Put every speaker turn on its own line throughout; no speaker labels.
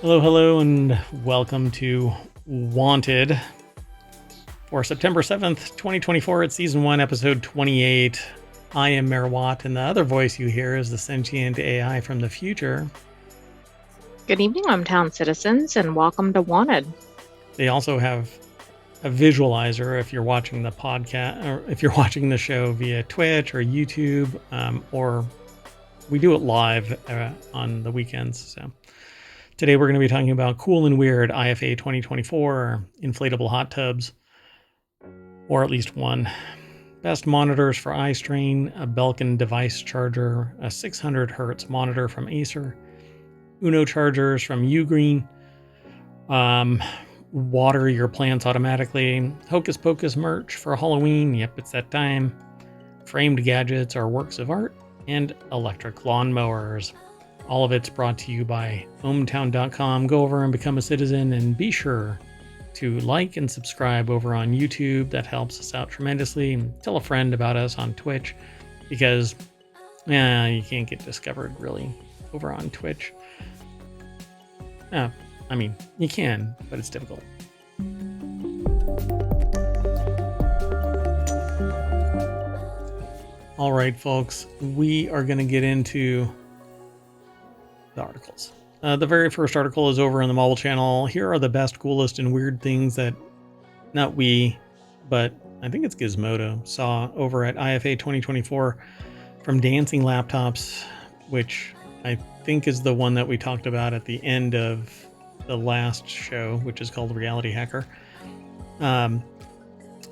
Hello, and welcome to Wanted for September 7th, 2024. It's Season 1, Episode 28. I am Mayor Watt, and the other voice you hear is the Sentient AI from the future.
Good evening, ohmTown citizens, and welcome to Wanted.
They also have a visualizer if you're watching the podcast, or if you're watching the show via Twitch or YouTube, or we do it live on the weekends, so... Today we're going to be talking about cool and weird IFA 2024 inflatable hot tubs, or at least one. Best monitors for eye strain, a Belkin device charger, a 600 hertz monitor from Acer, Uno chargers from Ugreen, water your plants automatically, Hocus Pocus merch for Halloween, yep, it's that time, framed gadgets are works of art, and electric lawnmowers. All of it's brought to you by ohmTown.com. Go over and become a citizen, and be sure to like and subscribe over on YouTube. That helps us out tremendously. And tell a friend about us on Twitch, because you can't get discovered really over on Twitch. I mean, you can, but it's difficult. All right, folks, we are going to get into the articles. The very first article is over on the mobile channel. Here are the best, coolest, and weird things that not we, but I think it's Gizmodo, saw over at IFA 2024 from Dancing Laptops, which I think is the one that we talked about at the end of the last show, which is called Reality Hacker.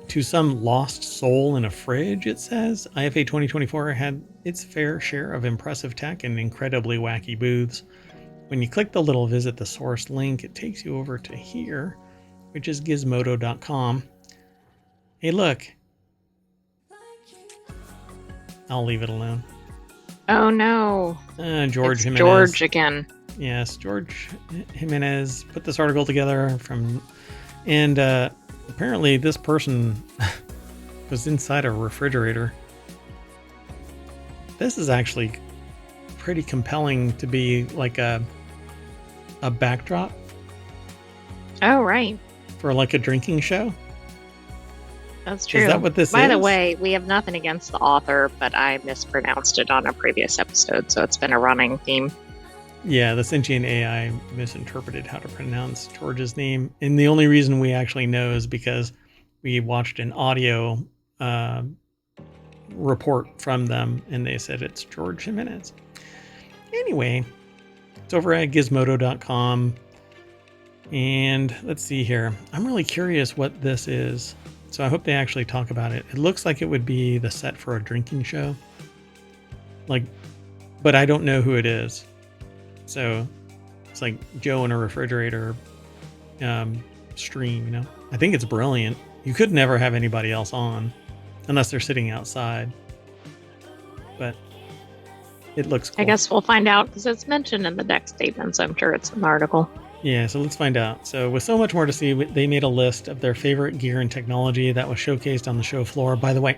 To some lost soul in a fridge, it says. IFA 2024 had its fair share of impressive tech and incredibly wacky booths. When you click the little visit the source link, it takes you over to here, which is gizmodo.com. Hey, look. I'll leave it alone.
Oh no.
George Jimenez.
George again.
Yes, George Jimenez put this article together and apparently this person was inside a refrigerator. This is actually pretty compelling to be like a backdrop.
Oh, right.
For like a drinking show.
That's true.
Is that what this is?
By the way, we have nothing against the author, but I mispronounced it on a previous episode, so it's been a running theme.
Yeah, the Sentient AI misinterpreted how to pronounce George's name. And the only reason we actually know is because we watched an audio report from them, and they said it's George Jimenez. Anyway, it's over at gizmodo.com. And let's see here. I'm really curious what this is. So I hope they actually talk about it. It looks like it would be the set for a drinking show. But I don't know who it is. So it's like Joe in a refrigerator stream, you know? I think it's brilliant. You could never have anybody else on unless they're sitting outside. But it looks cool.
I guess we'll find out because it's mentioned in the deck statements. I'm sure it's an article.
Yeah, so let's find out. So with so much more to see, they made a list of their favorite gear and technology that was showcased on the show floor. By the way,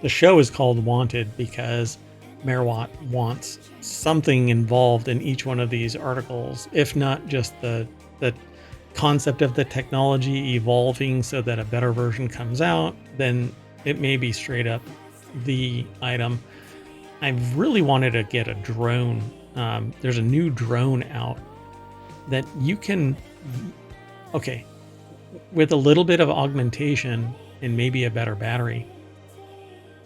the show is called Wanted because Mayor Watt wants something involved in each one of these articles, if not just the concept of the technology evolving so that a better version comes out, then it may be straight up the item. I really wanted to get a drone. There's a new drone out that you can, with a little bit of augmentation and maybe a better battery,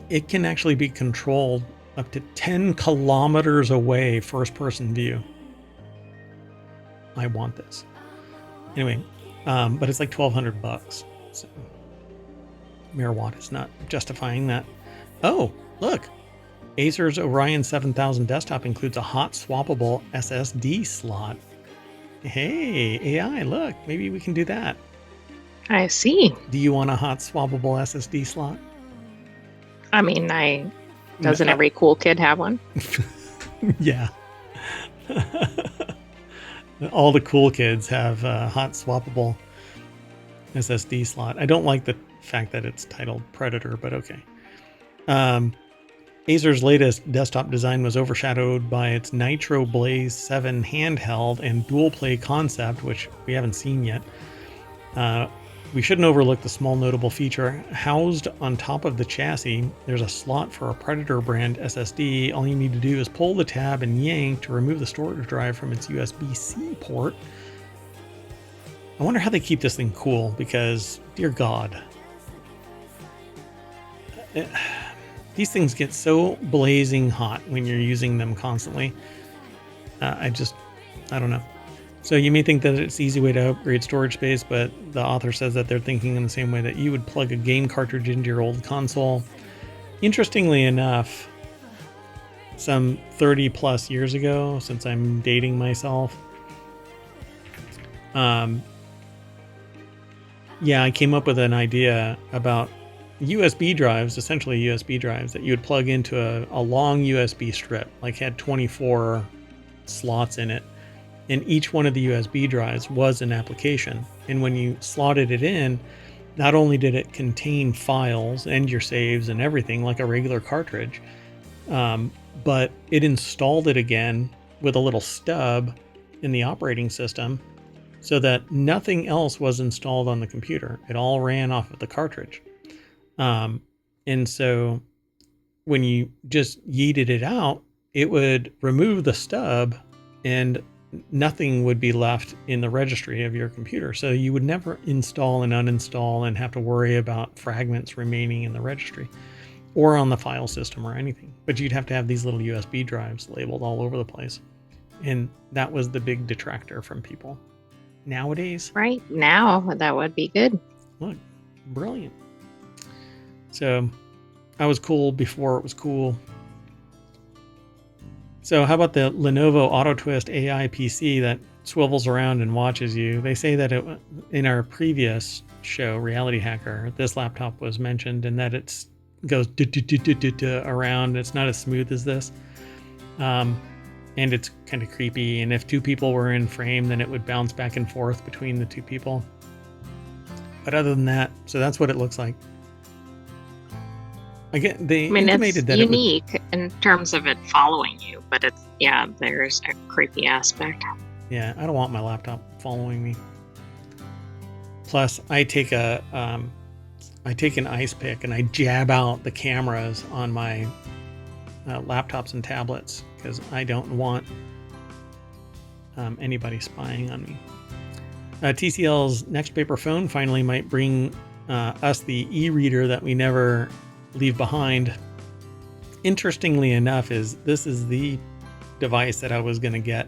it can actually be controlled up to 10 kilometers away, first person view. I want this. Anyway, but it's like $1,200. So Mayor Watt is not justifying that. Oh, look. Acer's Orion 7000 desktop includes a hot swappable SSD slot. Hey, AI, look, maybe we can do that.
I see.
Do you want a hot swappable SSD slot?
I mean, doesn't every cool kid have one?
Yeah. All the cool kids have a hot swappable SSD slot. I don't like the fact that it's titled Predator, but okay. Acer's latest desktop design was overshadowed by its Nitro Blaze 7 handheld and dual play concept, which we haven't seen yet. We shouldn't overlook the small notable feature. Housed on top of the chassis, there's a slot for a Predator brand SSD. All you need to do is pull the tab and yank to remove the storage drive from its USB-C port. I wonder how they keep this thing cool, because, dear God, these things get so blazing hot when you're using them constantly. I don't know. So you may think that it's an easy way to upgrade storage space, but the author says that they're thinking in the same way that you would plug a game cartridge into your old console. Interestingly enough, some 30 plus years ago, since I'm dating myself, I came up with an idea about USB drives, essentially USB drives, that you would plug into a long USB strip, like had 24 slots in it. And each one of the USB drives was an application. And when you slotted it in, not only did it contain files and your saves and everything like a regular cartridge, but it installed it again with a little stub in the operating system so that nothing else was installed on the computer. It all ran off of the cartridge. And so when you just yeeted it out, it would remove the stub and nothing would be left in the registry of your computer. So you would never install and uninstall and have to worry about fragments remaining in the registry or on the file system or anything. But you'd have to have these little USB drives labeled all over the place. And that was the big detractor from people. Nowadays,
Right now, that would be good.
look, brilliant. So I was cool before it was cool. So how about the Lenovo AutoTwist AI PC that swivels around and watches you? They say that in our previous show, Reality Hacker, this laptop was mentioned and that it goes around. It's not as smooth as this. And it's kind of creepy. And if two people were in frame, then it would bounce back and forth between the two people. But other than that, so that's what it looks like. Again, they intimated that
unique in terms of it following you, but there's a creepy aspect.
Yeah, I don't want my laptop following me. Plus, I take an ice pick and I jab out the cameras on my laptops and tablets because I don't want anybody spying on me. TCL's next paper phone finally might bring us the e-reader that we never leave behind. Interestingly enough, this is the device that I was going to get.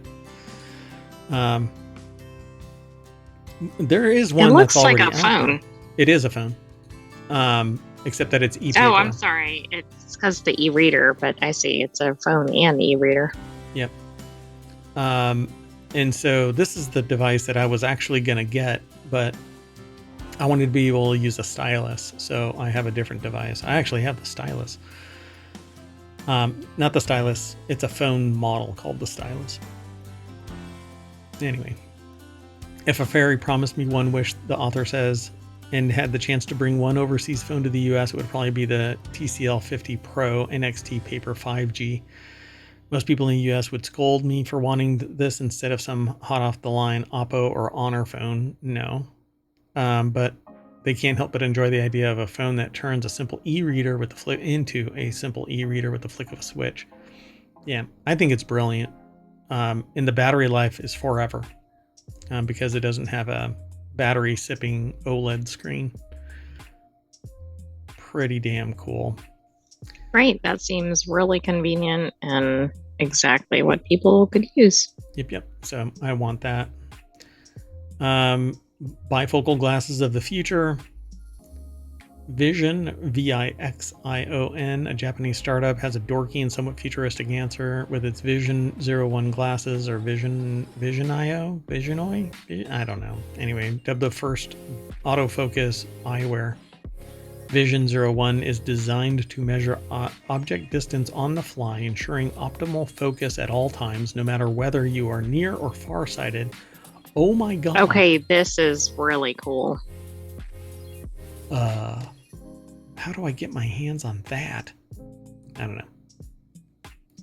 There is one that's already out. It looks like a phone. It is a phone, except that it's e-paper.
Oh, I'm sorry. It's because the e-reader, but I see it's a phone and e-reader.
Yep. And so this is the device that I was actually going to get, but I wanted to be able to use a stylus, so I have a different device. I actually have the stylus. Not the stylus, it's a phone model called the stylus. Anyway, if a fairy promised me one wish, the author says, and had the chance to bring one overseas phone to the US, it would probably be the TCL 50 Pro NXT Paper 5G. Most people in the US would scold me for wanting this instead of some hot off the line Oppo or Honor phone. No. But they can't help but enjoy the idea of a phone that turns a simple e-reader with the flick into a simple e-reader with the flick of a switch. Yeah, I think it's brilliant. And the battery life is forever because it doesn't have a battery sipping OLED screen. Pretty damn cool.
Right, that seems really convenient and exactly what people could use.
Yep. So I want that. Bifocal glasses of the future. Vision, Vixion, a Japanese startup, has a dorky and somewhat futuristic answer with its Vision 01 glasses, or Visionio? I don't know. Anyway, dubbed the first autofocus eyewear. Vision 01 is designed to measure object distance on the fly, ensuring optimal focus at all times, no matter whether you are near or far-sighted. Oh my God.
Okay, this is really cool.
How do I get my hands on that? I don't know.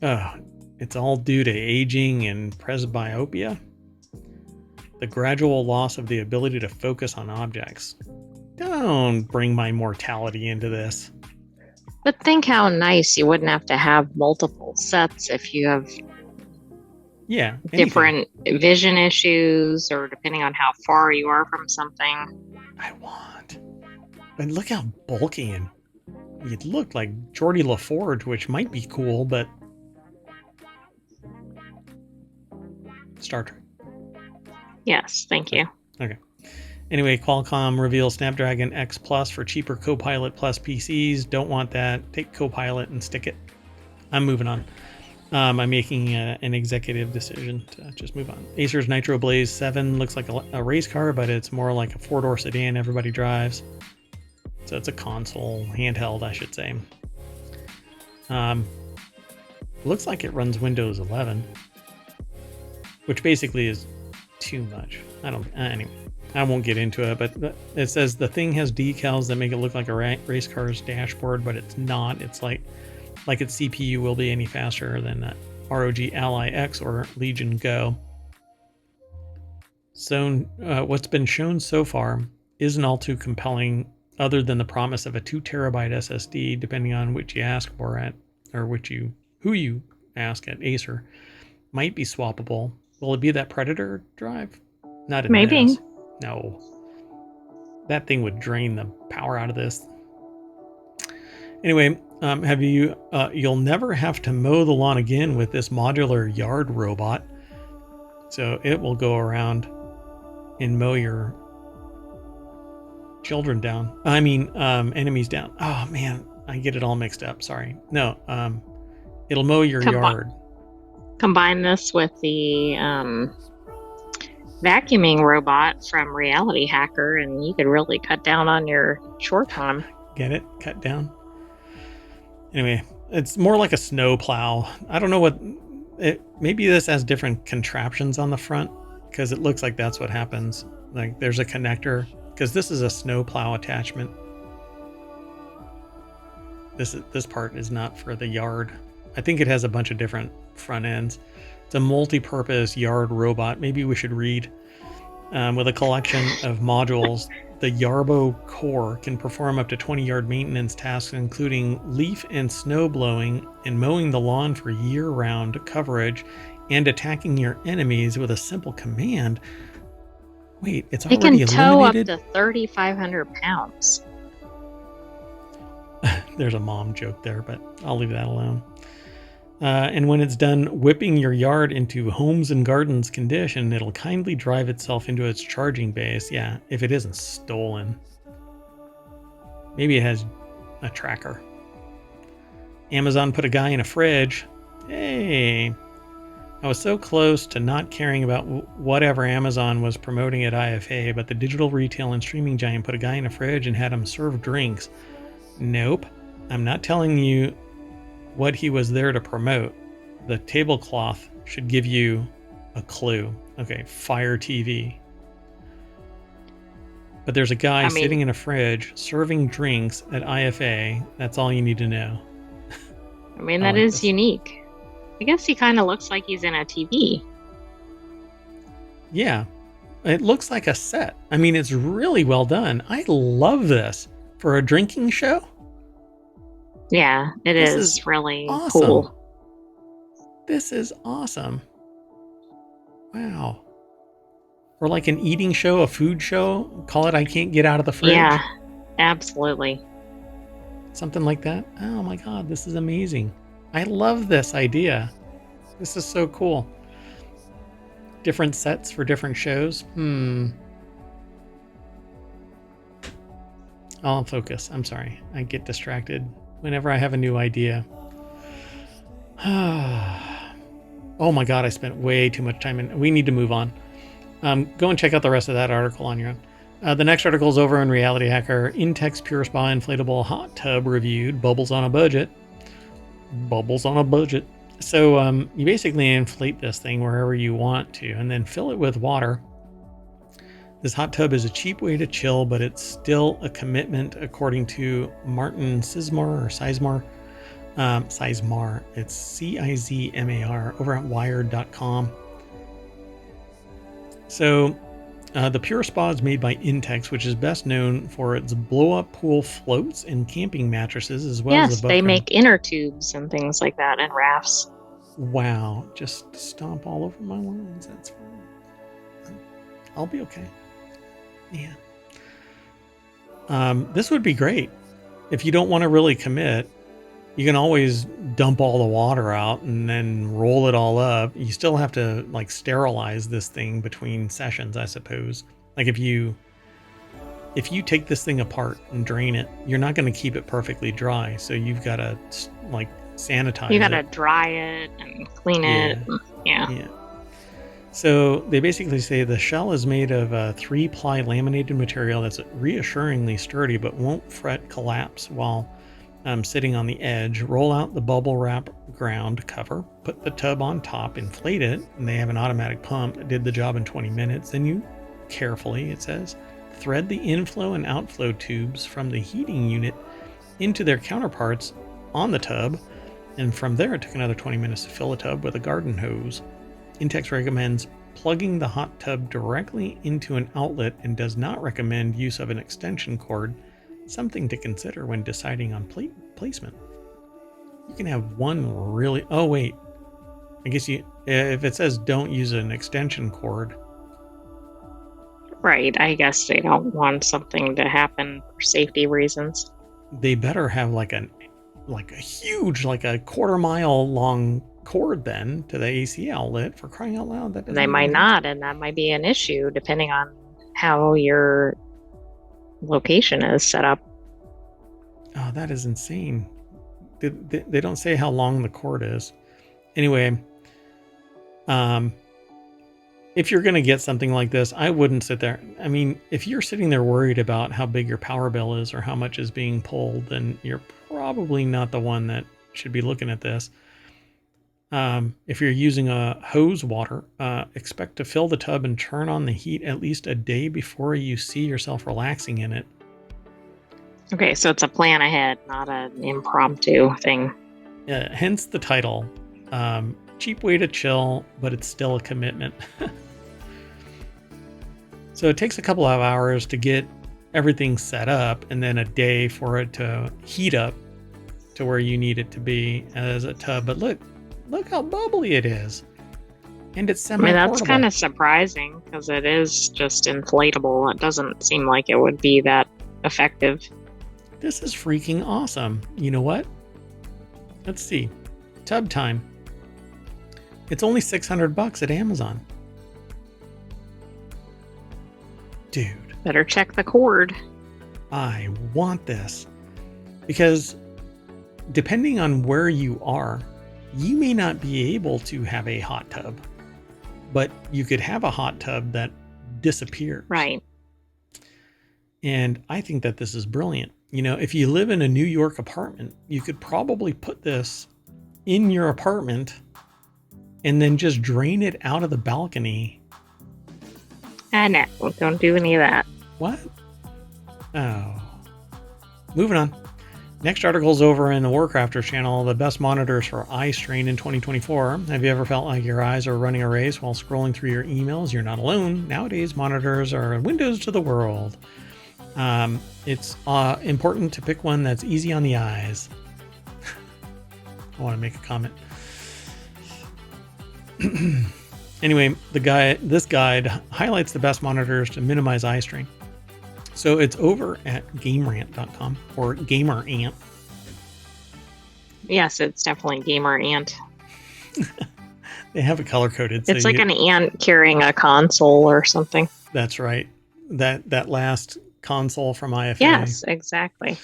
It's all due to aging and presbyopia. The gradual loss of the ability to focus on objects. Don't bring my mortality into this.
But think how nice you wouldn't have to have multiple sets if you have different vision issues or depending on how far you are from something.
I want. But look how bulky and you'd look like Geordie LaForge, which might be cool, but Star Trek.
Yes, thank you.
Okay. Anyway, Qualcomm reveals Snapdragon X Plus for cheaper Copilot Plus PCs. Don't want that. Take Copilot and stick it. I'm moving on. I'm making an executive decision to just move on. Acer's Nitro Blaze 7 looks like a race car, but it's more like a four-door sedan everybody drives. So it's a console, handheld, I should say. Looks like it runs Windows 11, which basically is too much. Anyway, I won't get into it, but it says the thing has decals that make it look like a race car's dashboard, but it's not. It's like its CPU will be any faster than that ROG Ally X or Legion Go. So what's been shown so far isn't all too compelling, other than the promise of a 2 terabyte SSD, depending on which you ask for at, or who you ask at Acer. Might be swappable. Will it be that Predator drive? Not in
Maybe.
this. No. That thing would drain the power out of this. Anyway, you'll never have to mow the lawn again with this modular yard robot. So it will go around and mow your children down. Enemies down. Oh man, I get it all mixed up. Sorry. No, it'll mow your yard.
Combine this with the vacuuming robot from Reality Hacker, and you could really cut down on your short time.
Get it? Cut down. Anyway, it's more like a snow plow. I don't know what maybe this has different contraptions on the front, because it looks like that's what happens. Like there's a connector, because this is a snow plow attachment. This part is not for the yard. I think it has a bunch of different front ends. It's a multi-purpose yard robot. Maybe we should read. With a collection of modules, the Yarbo core can perform up to 20 yard maintenance tasks, including leaf and snow blowing and mowing the lawn for year-round coverage and attacking your enemies with a simple command. Wait, it's already eliminated?
It can tow up to 3,500 pounds.
There's a mom joke there, but I'll leave that alone. And when it's done whipping your yard into homes and gardens condition, it'll kindly drive itself into its charging base. Yeah, if it isn't stolen. Maybe it has a tracker. Amazon put a guy in a fridge. Hey, I was so close to not caring about whatever Amazon was promoting at IFA, but the digital retail and streaming giant put a guy in a fridge and had him serve drinks. Nope, I'm not telling you what he was there to promote. The tablecloth should give you a clue. Okay, Fire TV. But there's a guy sitting in a fridge serving drinks at IFA. That's all you need to know.
I mean, that is unique. I guess he kind of looks like he's in a TV.
Yeah, it looks like a set. I mean, it's really well done. I love this for a drinking show.
Yeah, this is really awesome. Cool.
This is awesome. Wow. Or like an eating show, a food show. Call it I Can't Get Out of the Fridge.
Yeah, absolutely.
Something like that. Oh my God, this is amazing. I love this idea. This is so cool. Different sets for different shows. I'll focus. I'm sorry. I get distracted whenever I have a new idea. Oh my God, I spent way too much time in. We need to move on. Go and check out the rest of that article on your own. The next article is over in Reality Hacker. Intex Pure Spa inflatable hot tub reviewed. Bubbles on a budget. Bubbles on a budget. So you basically inflate this thing wherever you want to and then fill it with water. This hot tub is a cheap way to chill, but it's still a commitment, according to Martin Sizemore. Sizemar. It's Cizmar over at wired.com. So the Pure Spa is made by Intex, which is best known for its blow-up pool floats and camping mattresses, as well as
Yes,
the
they
book.
make inner tubes and things like that and rafts.
Wow, just stomp all over my lines. That's fine. I'll be okay. Yeah. This would be great. If you don't want to really commit, you can always dump all the water out and then roll it all up. You still have to like sterilize this thing between sessions, I suppose. Like if you take this thing apart and drain it, you're not going to keep it perfectly dry. So you've got to like sanitize it.
You got to dry it and clean it. Yeah.
So they basically say the shell is made of a 3-ply laminated material that's reassuringly sturdy but won't fret collapse while sitting on the edge. Roll out the bubble wrap ground cover, put the tub on top, inflate it, and they have an automatic pump that did the job in 20 minutes. Then you carefully, it says, thread the inflow and outflow tubes from the heating unit into their counterparts on the tub, and from there it took another 20 minutes to fill a tub with a garden hose. Intex recommends plugging the hot tub directly into an outlet and does not recommend use of an extension cord, something to consider when deciding on placement. You can have one really... Oh, wait. I guess if it says don't use an extension cord...
Right. I guess they don't want something to happen for safety reasons.
They better have like a huge, like a 1/4 mile long cord then to the AC outlet, for crying out loud. That
they might not, and that might be an issue depending on how your location is set up.
Oh, that is insane. They don't say how long the cord is. Anyway, if you're going to get something like this, I wouldn't sit there. I mean, if you're sitting there worried about how big your power bill is or how much is being pulled, then you're probably not the one that should be looking at this. If you're using a hose water, expect to fill the tub and turn on the heat at least a day before you see yourself relaxing in it.
Okay, so it's a plan ahead, not an impromptu thing.
Hence the title. Cheap way to chill, but it's still a commitment. So it takes a couple of hours to get everything set up and then a day for it to heat up to where you need it to be as a tub. But look how bubbly it is. And it's semi-portable.
I mean, that's kind of surprising because it is just inflatable. It doesn't seem like it would be that effective.
This is freaking awesome. You know what? Let's see. Tub time. It's only $600 at Amazon. Dude.
Better check the cord.
I want this. Because depending on where you are, you may not be able to have a hot tub. But you could have a hot tub that disappears.
Right.
And I think that this is brilliant. You know, if you live in a New York apartment, you could probably put this in your apartment and then just drain it out of the balcony.
No, don't do any of that.
What? Oh. Moving on. Next article's over in the WarCrafters channel, the best monitors for eye strain in 2024. Have you ever felt like your eyes are running a race while scrolling through your emails? You're not alone. Nowadays, monitors are windows to the world. It's important to pick one that's easy on the eyes. I want to make a comment. Anyway, this guide highlights the best monitors to minimize eye strain. So it's over at gamerant.com or gamerant.
Yes, it's definitely Gamer Ant.
They have it color coded.
It's like an ant carrying a console or something.
That's right. That last console from IFA.
Yes, exactly.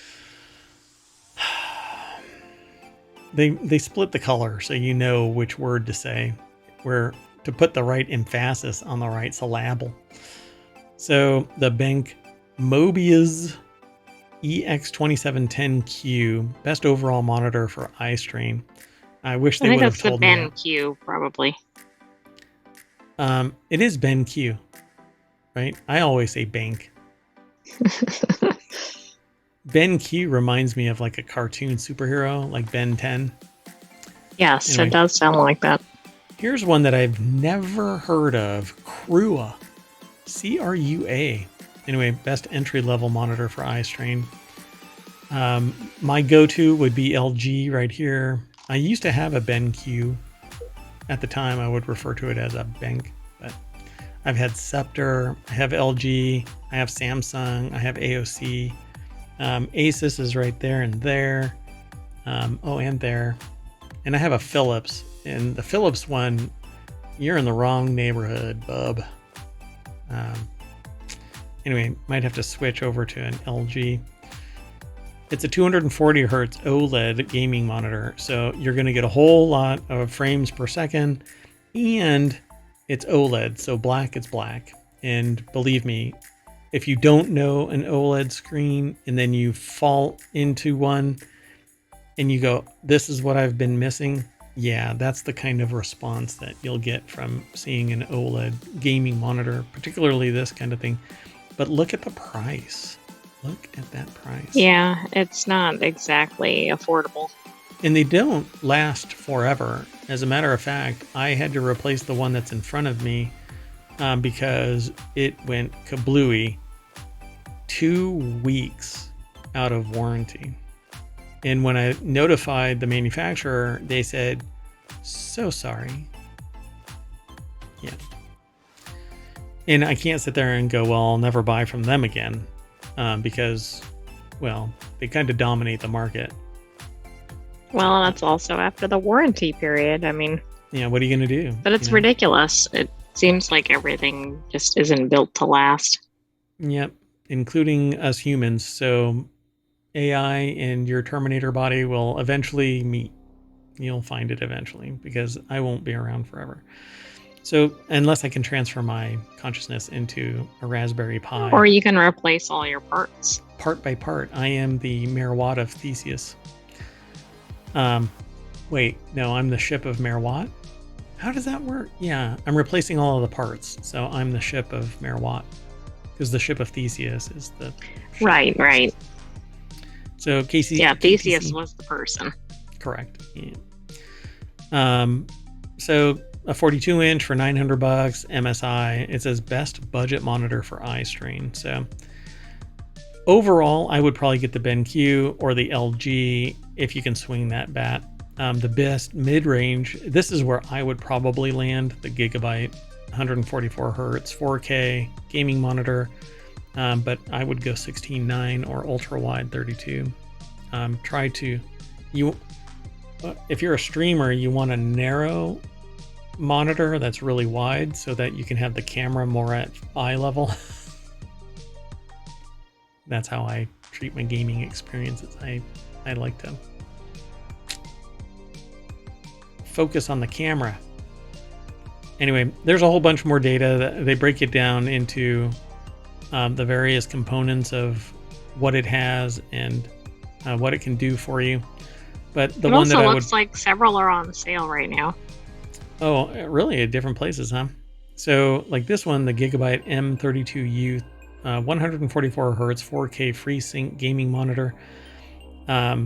They split the color so you know which word to say, where to put the right emphasis on the right syllable. So the Benk Mobius EX2710Q, best overall monitor for eye strain. I wish they would have told me.
I think it's the BenQ, probably.
It is BenQ, right? I always say Bank. BenQ reminds me of like a cartoon superhero, like Ben 10.
Yes,
Anyway,
it does sound like that.
here's one that I've never heard of, Crua, CRUA. Anyway, best entry-level monitor for eye strain. My go-to would be LG right here. I used to have a BenQ. At the time, I would refer to it as a Benq, but I've had Scepter, I have LG, I have Samsung, I have AOC. Asus is right there and there. And there. And I have a Philips. And the Philips one, you're in the wrong neighborhood, bub. Anyway, might have to switch over to an LG. It's a 240 hertz OLED gaming monitor, so you're going to get a whole lot of frames per second, and it's OLED, so black is black. And believe me, if you don't know an OLED screen and then you fall into one and you go, this is what I've been missing, yeah, that's the kind of response that you'll get from seeing an OLED gaming monitor, particularly this kind of thing. But look at the price. Look at that price.
Yeah, it's not exactly affordable.
And they don't last forever. As a matter of fact, I had to replace the one that's in front of me because it went kablooey 2 weeks out of warranty. And when I notified the manufacturer, they said, so sorry. Yeah. And I can't sit there and go, well, I'll never buy from them again. Because, well, they kind of dominate the market.
Well, that's also after the warranty period. I mean,
yeah, what are you going to do?
But it's ridiculous. It seems like everything just isn't built to last.
Yep, including us humans. So AI and your Terminator body will eventually meet. You'll find it eventually because I won't be around forever. So unless I can transfer my consciousness into a Raspberry Pi.
Or you can replace all your parts.
Part by part. I am the Merwatt of Theseus. Wait, no, I'm the ship of Merwatt? How does that work? Yeah, I'm replacing all of the parts. So I'm the ship of Merwatt. Because the ship of Theseus is the...
Right.
So Casey...
Yeah, Theseus was the person.
Correct. Yeah. So... a 42-inch for $900, MSI. It says best budget monitor for eye strain. So overall, I would probably get the BenQ or the LG if you can swing that bat. The best mid-range, this is where I would probably land, the Gigabyte 144 hertz 4K gaming monitor. But I would go 16:9 or ultra wide 32. If you're a streamer, you want a narrow monitor that's really wide so that you can have the camera more at eye level. That's how I treat my gaming experiences. I like to focus on the camera. Anyway, there's a whole bunch more data that they break it down into the various components of what it has and what it can do for you. But the one that I would...
It also looks like several are on sale right now.
Oh, really? At different places, huh? So, like this one, the Gigabyte M32U, 144 hertz 4K FreeSync gaming monitor. Let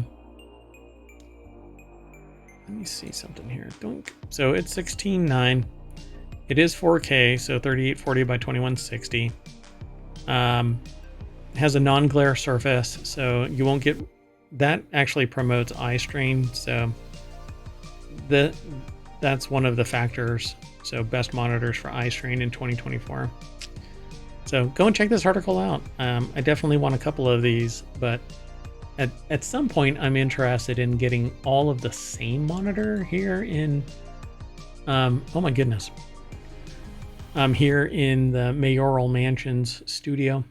me see something here. So it's 16:9. It is 4K, so 3840 by 2160. Has a non-glare surface, so you won't get... That actually promotes eye strain, so that's one of the factors. So best monitors for eye strain in 2024. So go and check this article out. I definitely want a couple of these, but at some point I'm interested in getting all of the same monitor here in, oh my goodness. I'm here in the Mayoral Mansions studio.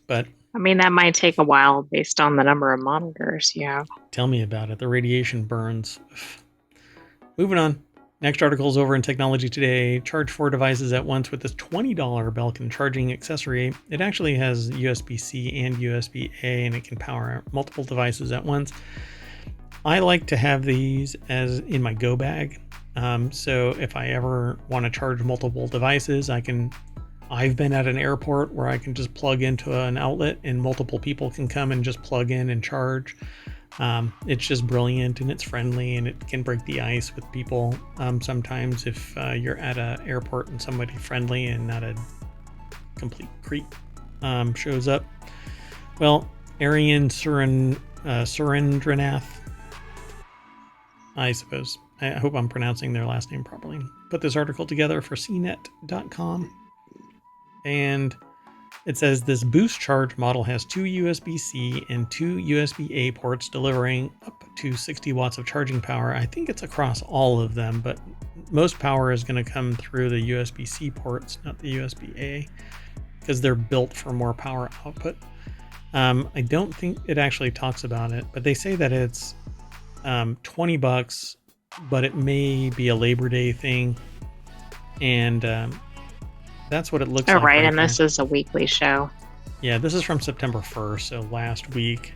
But
I mean, that might take a while based on the number of monitors you have.
Tell me about it. The radiation burns. Moving on. Next article is over in Technology Today. Charge 4 devices at once with this $20 Belkin charging accessory. It actually has USB-C and USB-A, and it can power multiple devices at once. I like to have these as in my go bag. So if I ever want to charge multiple devices, I can I've been at an airport where I can just plug into an outlet and multiple people can come and just plug in and charge. It's just brilliant, and it's friendly, and it can break the ice with people sometimes if you're at an airport and somebody friendly and not a complete creep shows up. Well, Aryan Surendranath, I suppose. I hope I'm pronouncing their last name properly. Put this article together for cnet.com. And it says this boost charge model has 2 USB-C and 2 USB-A ports delivering up to 60 watts of charging power. I think it's across all of them, but most power is going to come through the USB-C ports, not the USB-A, because they're built for more power output. I don't think it actually talks about it, but they say that it's $20, but it may be a Labor Day thing. And that's what it looks like.
Oh, right. And this is a weekly show.
Yeah, this is from September 1st, so last week.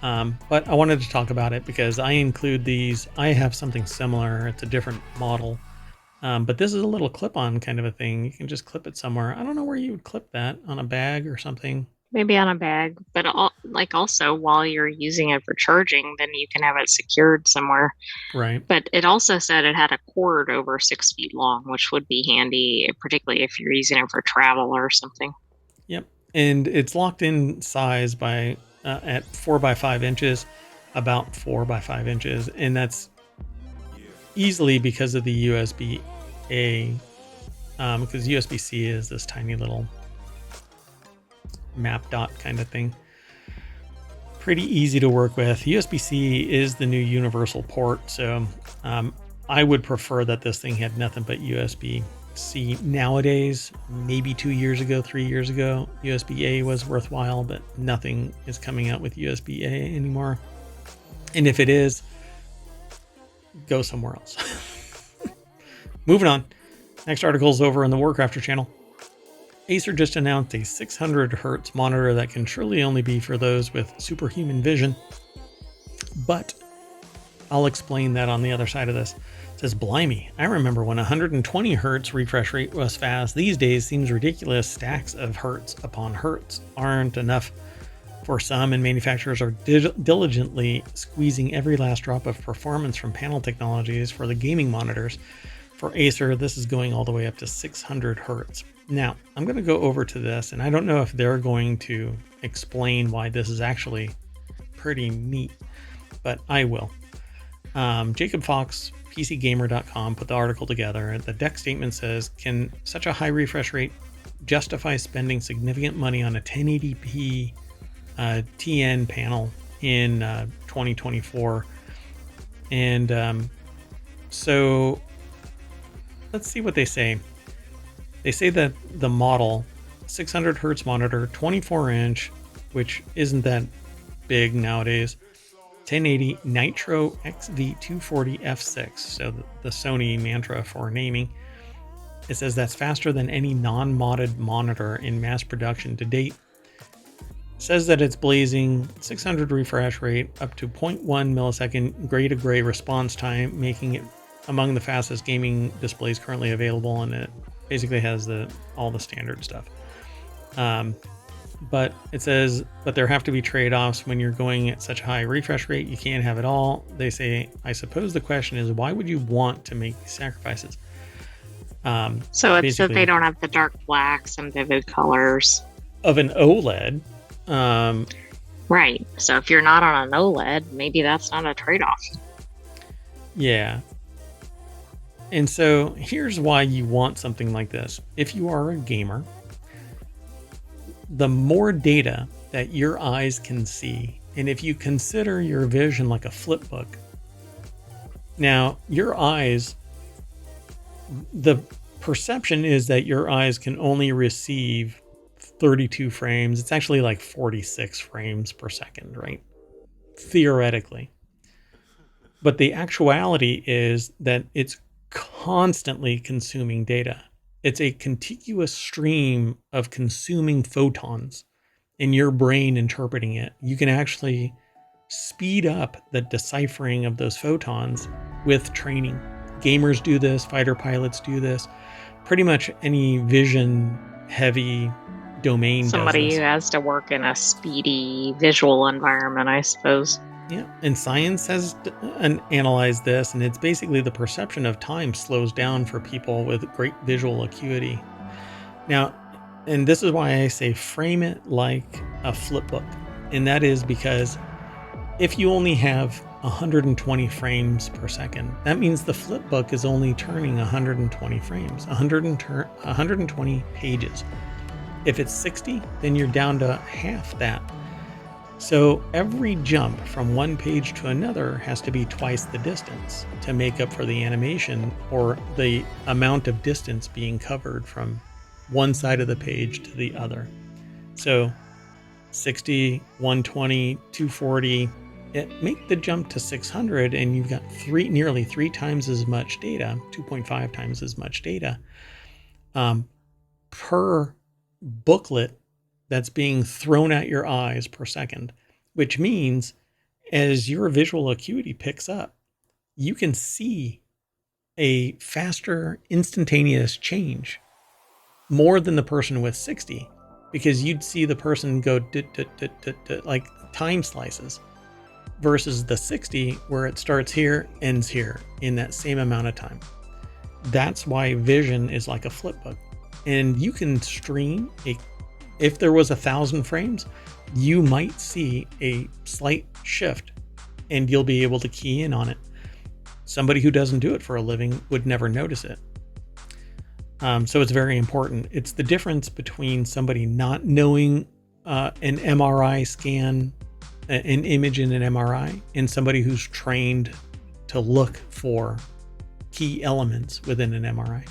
But I wanted to talk about it because I include these. I have something similar. It's a different model. But this is a little clip-on kind of a thing. You can just clip it somewhere. I don't know where you would clip that, on a bag or something.
Maybe on a bag, but also while you're using it for charging, then you can have it secured somewhere.
Right.
But it also said it had a cord over 6 feet long, which would be handy, particularly if you're using it for travel or something.
Yep. And it's locked in size by at 4 by 5 inches, about 4 by 5 inches. And that's easily because of the USB-A, because USB-C is this tiny little map dot kind of thing. Pretty easy to work with. USB-C is the new universal port, so I would prefer that this thing had nothing but USB-C. Nowadays, maybe 2 years ago, 3 years ago, USB-A was worthwhile, but nothing is coming out with USB-A anymore. And if it is, go somewhere else. Moving on. Next article is over on the WarCrafters channel. Acer just announced a 600 hertz monitor that can surely only be for those with superhuman vision. But I'll explain that on the other side of this. It says, blimey, I remember when 120 hertz refresh rate was fast. These days seems ridiculous. Stacks of hertz upon hertz aren't enough for some, and manufacturers are diligently squeezing every last drop of performance from panel technologies for the gaming monitors. For Acer, this is going all the way up to 600 hertz. Now, I'm going to go over to this, and I don't know if they're going to explain why this is actually pretty neat, but I will. Jacob Fox, PCGamer.com, put the article together. The deck statement says, can such a high refresh rate justify spending significant money on a 1080p TN panel in 2024? And so let's see what they say. They say that the model, 600 hertz monitor, 24 inch, which isn't that big nowadays, 1080 Nitro XV240 F6, so the Sony mantra for naming. It says that's faster than any non-modded monitor in mass production to date. It says that it's blazing 600 refresh rate, up to 0.1 millisecond gray-to-gray response time, making it among the fastest gaming displays currently available, and it basically has all the standard stuff. But it says, but there have to be trade-offs when you're going at such a high refresh rate. You can't have it all. They say, I suppose the question is, why would you want to make these sacrifices?
So it's that they don't have the dark blacks and vivid colors
of an OLED.
Right. So if you're not on an OLED, maybe that's not a trade-off.
Yeah. And so here's why you want something like this. If you are a gamer, the more data that your eyes can see, and if you consider your vision like a flip book, now your eyes, the perception is that your eyes can only receive 32 frames. It's actually like 46 frames per second, right? Theoretically. But the actuality is that it's constantly consuming data. It's a contiguous stream of consuming photons and your brain interpreting it. You can actually speed up the deciphering of those photons with training. Gamers do this, fighter pilots do this. Pretty much any vision heavy domain does
Somebody
this.
who has to work in a speedy visual environment, I suppose.
Yeah, and science has analyzed this, and it's basically the perception of time slows down for people with great visual acuity. Now, and this is why I say frame it like a flip book, and that is because if you only have 120 frames per second, that means the flip book is only turning 120 frames, 120 pages. If it's 60, then you're down to half that. So every jump from one page to another has to be twice the distance to make up for the animation or the amount of distance being covered from one side of the page to the other. So 60, 120, 240, make the jump to 600 and you've got nearly 3 times as much data, 2.5 times as much data per booklet that's being thrown at your eyes per second, which means as your visual acuity picks up, you can see a faster instantaneous change more than the person with 60, because you'd see the person go like time slices versus the 60 where it starts here, ends here in that same amount of time. That's why vision is like a flip book. And you can stream if there was 1,000 frames, you might see a slight shift and you'll be able to key in on it. Somebody who doesn't do it for a living would never notice it. So it's very important. It's the difference between somebody not knowing an MRI scan, an image in an MRI, and somebody who's trained to look for key elements within an MRI.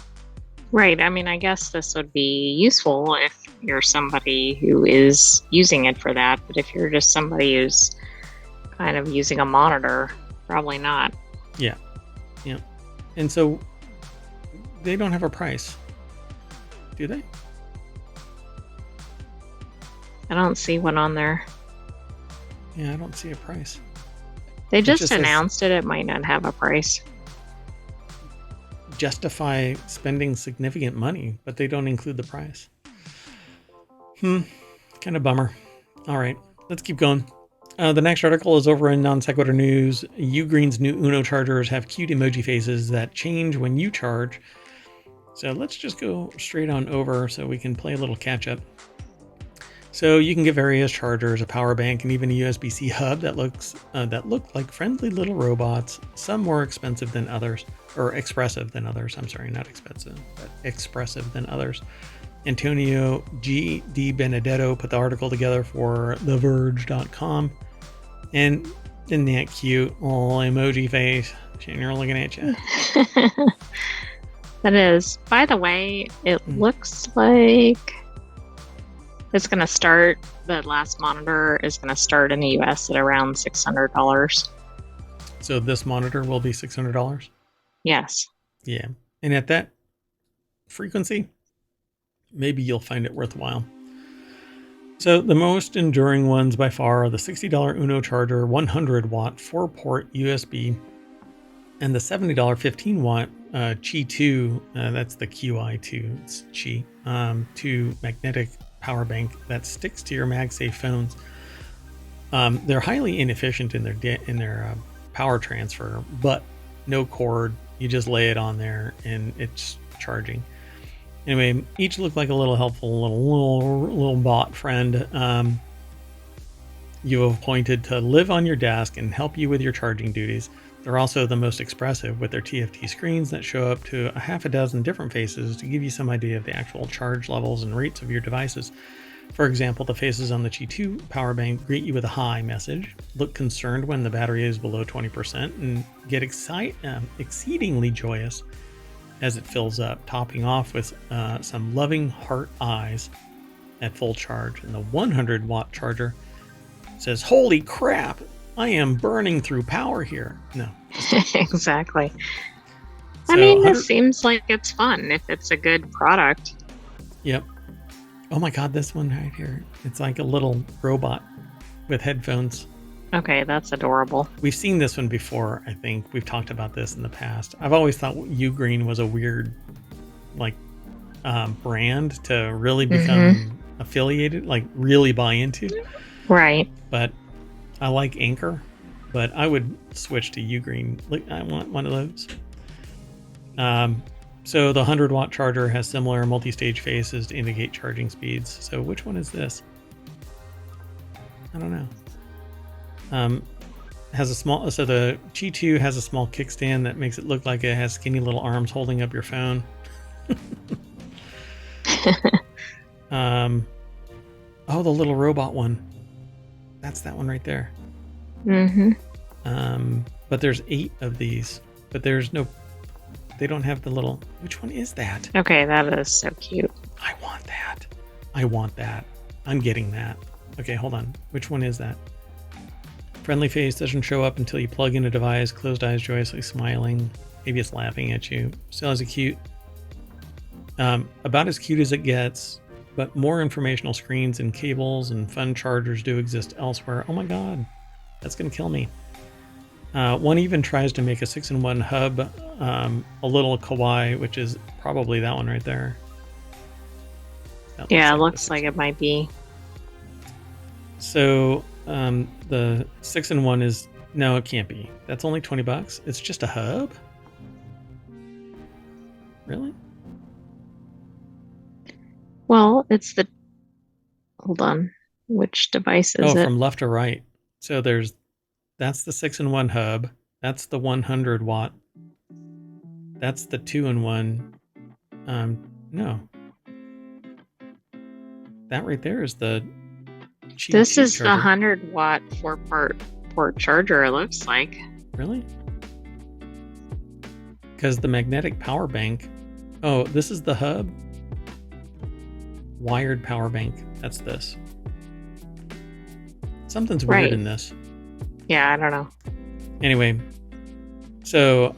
Right. I mean, I guess this would be useful if you're somebody who is using it for that. But if you're just somebody who's kind of using a monitor, probably not.
Yeah. Yeah. And so they don't have a price, do they?
I don't see one on there.
Yeah, I don't see a price.
They just announced it. It might not have a price.
Justify spending significant money, but they don't include the price. Kind of bummer. All right, let's keep going. The next article is over in Non Sequitur News. Ugreen's new Uno chargers have cute emoji faces that change when you charge. So let's just go straight on over so we can play a little catch up. So you can get various chargers, a power bank, and even a USB-C hub that look like friendly little robots. Some more expensive than others, or expressive than others. I'm sorry, not expensive, but expressive than others. Antonio G. Di Benedetto put the article together for TheVerge.com, and isn't that cute? Little emoji face. Shane, looking at you.
That is. By the way, it looks like it's going to start, the last monitor is going to start in the US at around $600.
So this monitor will be $600?
Yes.
Yeah. And at that frequency, maybe you'll find it worthwhile. So the most enduring ones by far are the $60 Uno charger, 100 watt 4-port USB, and the $70 15 watt Qi 2, that's the QI2, it's Qi, 2 magnetic power bank that sticks to your MagSafe phones. They're highly inefficient in their power transfer, but no cord. You just lay it on there and it's charging. Anyway, each look like a little helpful little bot friend you have appointed to live on your desk and help you with your charging duties. They're also the most expressive with their TFT screens that show up to a half a dozen different faces to give you some idea of the actual charge levels and rates of your devices. For example, the faces on the Qi 2 power bank greet you with a hi message, look concerned when the battery is below 20%, and get exceedingly joyous as it fills up, topping off with some loving heart eyes at full charge. And the 100 watt charger says, "Holy crap, I am burning through power here." No.
Exactly.
So,
I mean, this seems like it's fun if it's a good product.
Yep. Oh my God, this one right here. It's like a little robot with headphones.
Okay, that's adorable.
We've seen this one before, I think. We've talked about this in the past. I've always thought Ugreen was a weird, like, brand to really
Mm-hmm.
become affiliated, like really buy into.
Right.
But I like Anchor, but I would switch to Ugreen. Like, I want one of those. So the 100-watt charger has similar multi-stage faces to indicate charging speeds. So which one is this? I don't know. Has a small, so the G2 has a small kickstand that makes it look like it has skinny little arms holding up your phone. Oh, the little robot one. That's that one right there.
Mm-hmm.
But there's 8 of these, but there's no, they don't have the little, which one is that?
Okay, that is so cute.
I want that. I want that. I'm getting that. Okay, hold on. Which one is that? Friendly face doesn't show up until you plug in a device. Closed eyes joyously smiling. Maybe it's laughing at you. Still has a cute, about as cute as it gets, but more informational screens and cables and fun chargers do exist elsewhere. Oh my god, that's gonna kill me. One even tries to make a 6-in-1 hub, a little kawaii, which is probably that one right there.
Yeah, it looks like it might be.
So the 6-in-1 is, no, it can't be. That's only $20. It's just a hub? Really?
Well, it's the, hold on, which device is it?
From left to right. So that's the 6-in-1 hub. That's the 100-watt. That's the 2-in-1. No. That right there is the
This is
charger.
the 100-watt 4-port charger, it looks like.
Really? Because the magnetic power bank. Oh, this is the hub. Wired power bank. That's this. Something's weird in this.
Yeah, I don't know.
Anyway, so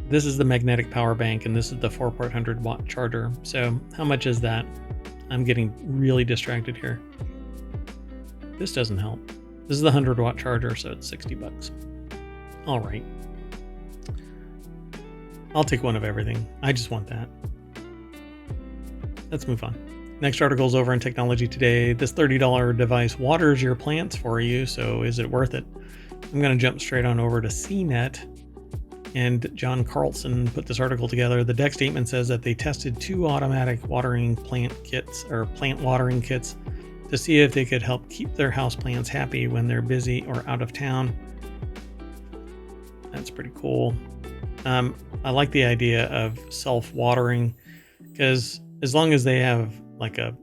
this is the magnetic power bank, and this is the 4-port 100-watt charger. So how much is that? I'm getting really distracted here. This doesn't help. This is the 100-watt charger, so it's $60. All right. I'll take one of everything. I just want that. Let's move on. Next article is over in Technology Today. This $30 device waters your plants for you, so is it worth it? I'm going to jump straight on over to CNET. And John Carlson put this article together. The deck statement says that they tested 2 automatic watering plant kits, or plant watering kits, to see if they could help keep their houseplants happy when they're busy or out of town. That's pretty cool. I like the idea of self-watering, because as long as they have like a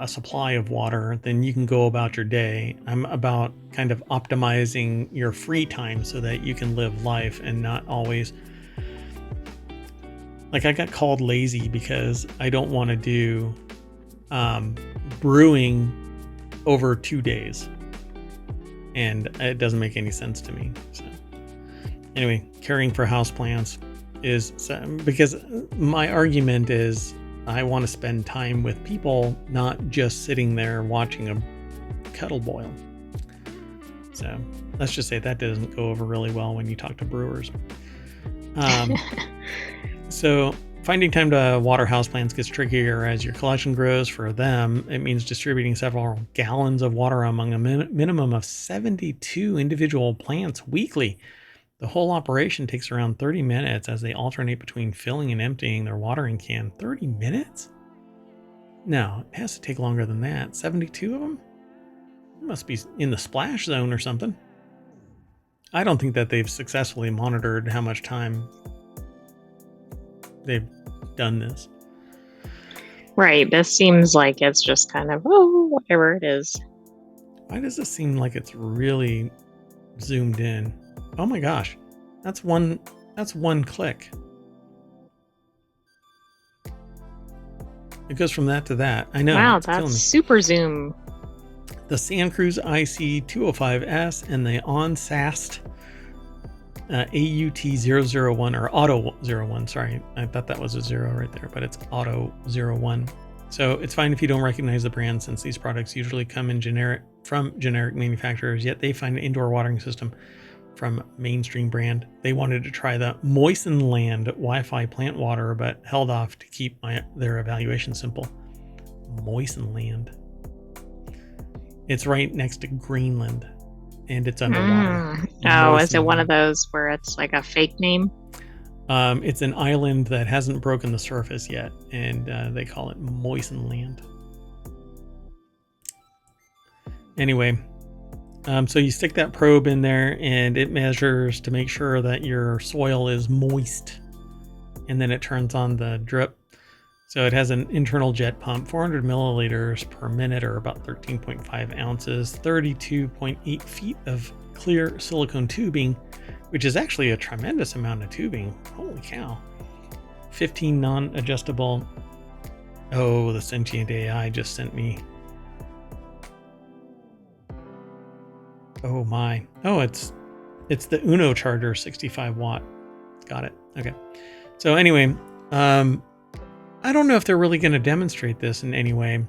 supply of water, then you can go about your day. I'm about kind of optimizing your free time so that you can live life and not always, like, I got called lazy because I don't want to do brewing over 2 days, and it doesn't make any sense to me. So anyway, caring for houseplants is, because my argument is I want to spend time with people, not just sitting there watching a kettle boil. So let's just say that doesn't go over really well when you talk to brewers. So finding time to water houseplants gets trickier as your collection grows. For them, it means distributing several gallons of water among a minimum of 72 individual plants weekly. The whole operation takes around 30 minutes as they alternate between filling and emptying their watering can. 30 minutes? No, it has to take longer than that. 72 of them? It must be in the splash zone or something. I don't think that they've successfully monitored how much time they've done this.
Right, this seems like it's just kind of, whatever it is.
Why does this seem like it's really zoomed in? Oh my gosh, that's one click. It goes from that to that. I know.
Wow, that's super zoom.
The Sandcruise IC205S and the OnSast AUT001, or Auto 01. Sorry, I thought that was a 0 right there, but it's Auto 01. So it's fine if you don't recognize the brand, since these products usually come in from generic manufacturers, yet they find an indoor watering system from mainstream brand. They wanted to try the Moisten Land Wi-Fi plant water, but held off to keep their evaluation simple. Moisten Land. It's right next to Greenland, and it's underwater.
Oh, is it one
Land.
of those where it's like a fake name?
It's an island that hasn't broken the surface yet, and they call it Moisten Land. Anyway, so you stick that probe in there, and it measures to make sure that your soil is moist, and then it turns on the drip. So it has an internal jet pump, 400 milliliters per minute, or about 13.5 ounces, 32.8 feet of clear silicone tubing, which is actually a tremendous amount of tubing. Holy cow. 15 non-adjustable. Oh, the Sentient AI just sent me. Oh my. Oh, it's the Uno charger, 65 watt. Got it. Okay. So anyway, I don't know if they're really going to demonstrate this in any way.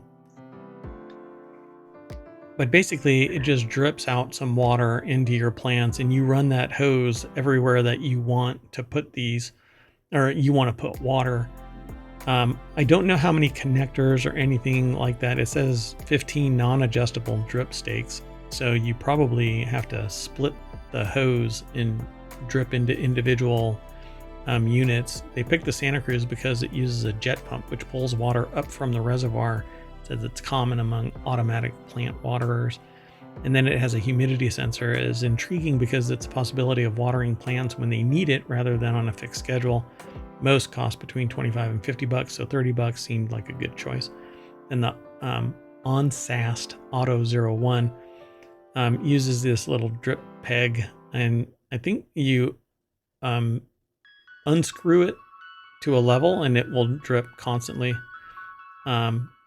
But basically, it just drips out some water into your plants, and you run that hose everywhere that you want to put these, or you want to put water. I don't know how many connectors or anything like that. It says 15 non-adjustable drip stakes. So you probably have to split the hose and drip into individual units. They picked the Santa Cruz because it uses a jet pump, which pulls water up from the reservoir. Says it's common among automatic plant waterers. And then it has a humidity sensor. It is intriguing because it's a possibility of watering plants when they need it rather than on a fixed schedule. Most cost between 25 and 50 bucks, so 30 bucks seemed like a good choice. And the Onsast Auto 01 uses this little drip peg, and I think you unscrew it to a level and it will drip constantly.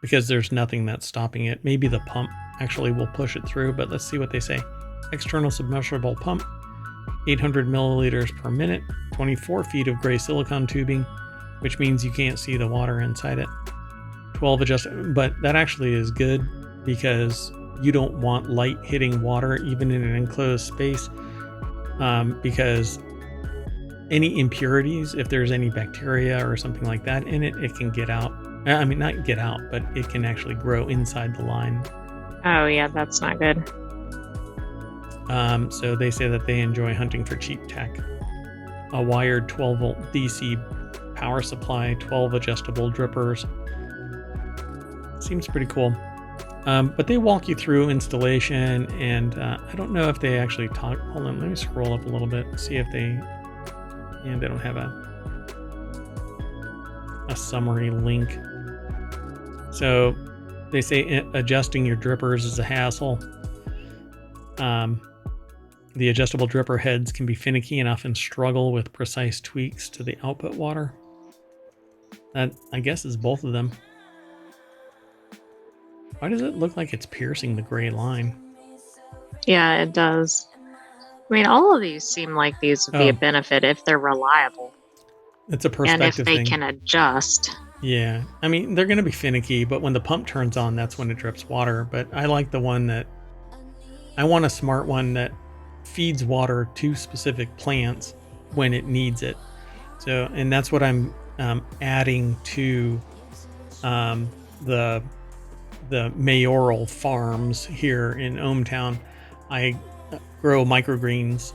Because there's nothing that's stopping it. Maybe the pump actually will push it through, but let's see what they say. External submersible pump, 800 milliliters per minute, 24 feet of gray silicone tubing, which means you can't see the water inside it. 12 adjust, but that actually is good because you don't want light hitting water even in an enclosed space, because any impurities, if there's any bacteria or something like that in it, it can get out. I mean, not get out, but it can actually grow inside the line.
Oh, yeah, that's not good.
So they say that they enjoy hunting for cheap tech. A wired 12-volt DC power supply, 12 adjustable drippers. Seems pretty cool. But they walk you through installation, and I don't know if they actually talk. Hold on, let me scroll up a little bit, see if they... And they don't have a summary link. So they say adjusting your drippers is a hassle. The adjustable dripper heads can be finicky and often struggle with precise tweaks to the output water. That, I guess, is both of them. Why does it look like it's piercing the gray line?
Yeah, it does. I mean, all of these seem like these would be a benefit if they're reliable.
It's a perspective thing.
And if they can adjust.
Yeah. I mean, they're going to be finicky, but when the pump turns on, that's when it drips water. But I like the one that... I want a smart one that feeds water to specific plants when it needs it. So, and that's what I'm adding to the mayoral farms here in ohmTown. I grow microgreens,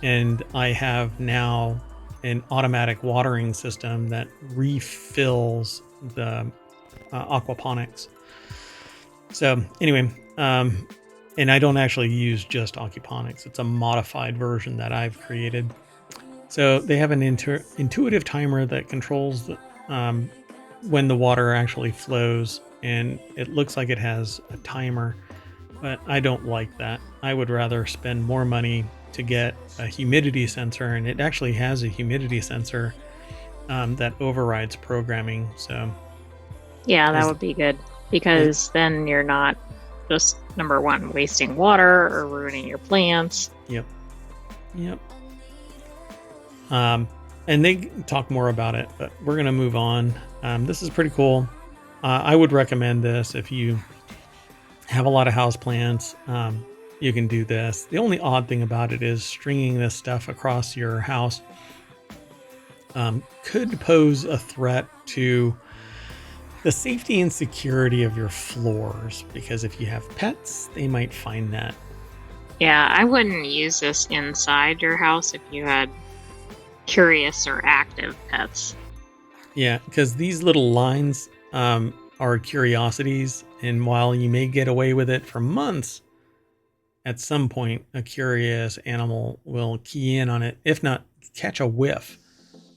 and I have now an automatic watering system that refills the aquaponics. So anyway, and I don't actually use just aquaponics. It's a modified version that I've created. So they have an intuitive timer that controls when the water actually flows, and it looks like it has a timer, but I don't like that. I would rather spend more money to get a humidity sensor, and it actually has a humidity sensor that overrides programming. So
yeah, that would be good, because then you're not just, number one, wasting water or ruining your plants.
Yep. And they talk more about it, but we're going to move on. This is pretty cool. I would recommend this if you have a lot of houseplants. you can do this. The only odd thing about it is stringing this stuff across your house could pose a threat to the safety and security of your floors, because if you have pets, they might find that.
Yeah, I wouldn't use this inside your house if you had curious or active pets.
Yeah, because these little lines are curiosities, and while you may get away with it for months, at some point a curious animal will key in on it, if not catch a whiff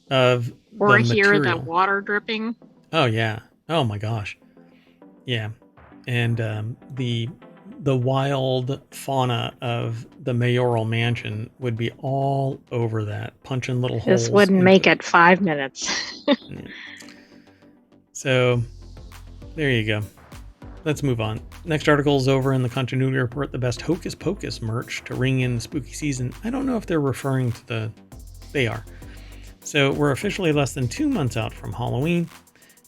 of
Or
the
hear the
material.
water dripping.
Oh yeah. Oh my gosh. Yeah. And the wild fauna of the mayoral mansion would be all over that, punching little holes.
This wouldn't make it 5 minutes.
Yeah. So there you go. Let's move on. Next article is over in the Continuity Report, the best Hocus Pocus merch to ring in the spooky season. I don't know if they're referring to they are. So we're officially less than 2 months out from Halloween,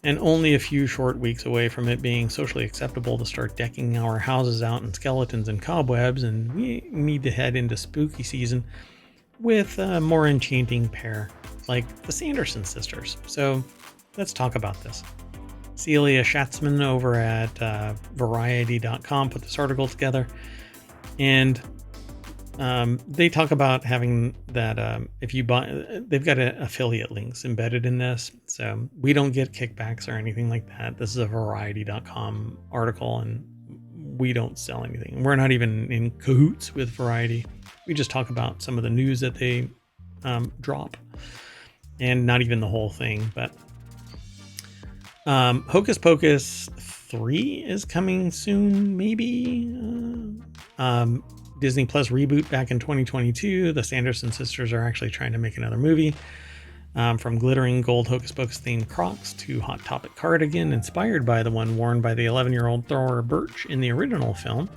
and only a few short weeks away from it being socially acceptable to start decking our houses out in skeletons and cobwebs, and we need to head into spooky season with a more enchanting pair like the Sanderson sisters. So let's talk about this. Celia Schatzman over at Variety.com put this article together, and they talk about having that if you buy, they've got affiliate links embedded in this, so we don't get kickbacks or anything like that. This is a Variety.com article, and we don't sell anything. We're not even in cahoots with Variety. We just talk about some of the news that they drop, and not even the whole thing. But Hocus Pocus 3 is coming soon, maybe. Disney Plus reboot back in 2022. The Sanderson sisters are actually trying to make another movie. From glittering gold Hocus Pocus themed Crocs to Hot Topic cardigan inspired by the one worn by the 11-year-old Thora Birch in the original film.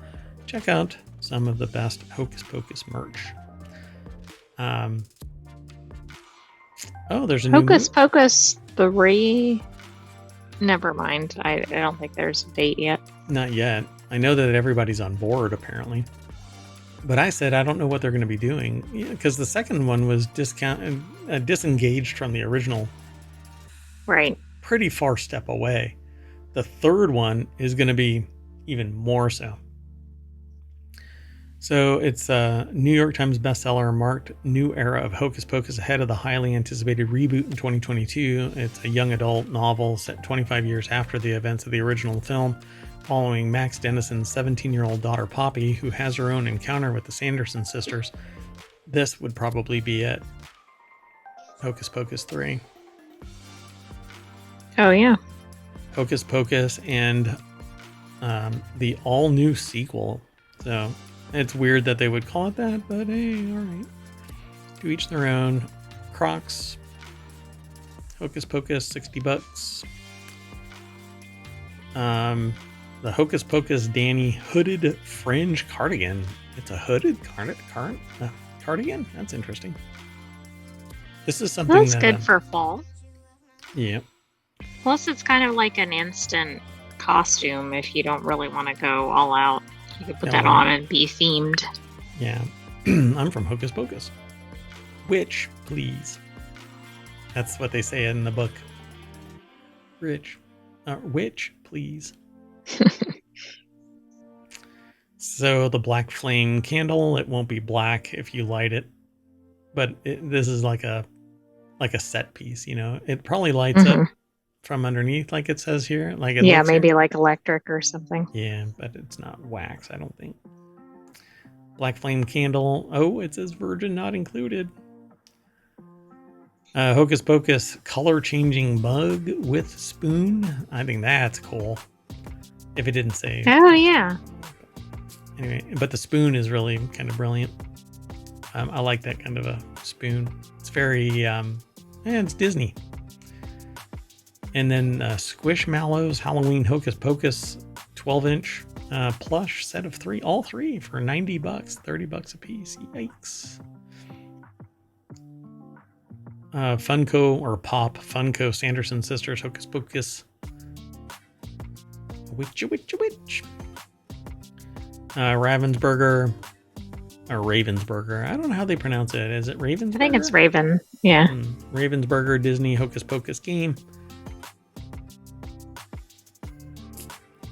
Check out some of the best Hocus Pocus merch. There's a new
Hocus Pocus 3. Never mind. I don't think there's a date yet.
Not yet. I know that everybody's on board, apparently. But I said I don't know what they're going to be doing, because the second one was disengaged from the original.
Right.
Pretty far step away. The third one is going to be even more so. So it's a New York Times bestseller, marked new era of Hocus Pocus ahead of the highly anticipated reboot in 2022. It's a young adult novel set 25 years after the events of the original film, following Max Dennison's 17-year-old daughter Poppy, who has her own encounter with the Sanderson sisters. This would probably be it. Hocus Pocus 3.
Oh, yeah.
Hocus Pocus and the all-new sequel. So it's weird that they would call it that, but hey, all right. To each their own. Crocs. Hocus Pocus, $60. The Hocus Pocus Danny hooded fringe cardigan. It's a hooded cardigan? That's interesting. This is something
that's good for fall.
Yeah.
Plus, it's kind of like an instant costume if you don't really want to go all out. You could put that on and be themed.
Yeah. I'm from Hocus Pocus. Witch, please. That's what they say in the book. Witch, please. So the black flame candle, it won't be black if you light it, but this is like a set piece, it probably lights up from underneath, like it says here, like it
maybe
here.
like electric or something.
Yeah, but it's not wax, I don't think. Black flame candle. Oh, it says virgin not included. Hocus Pocus color changing mug with spoon. I think that's cool. If it didn't say.
Oh, yeah.
Anyway, but the spoon is really kind of brilliant. I like that kind of a spoon. It's very, it's Disney. And then Squishmallows Halloween Hocus Pocus 12-inch plush set of 3, all 3 for $90, $30 a piece. Yikes. Funko Sanderson sisters Hocus Pocus. Witch. Ravensburger or Ravensburger. I don't know how they pronounce it. Is it Ravensburger?
I think it's Raven. Yeah.
Ravensburger Disney Hocus Pocus game.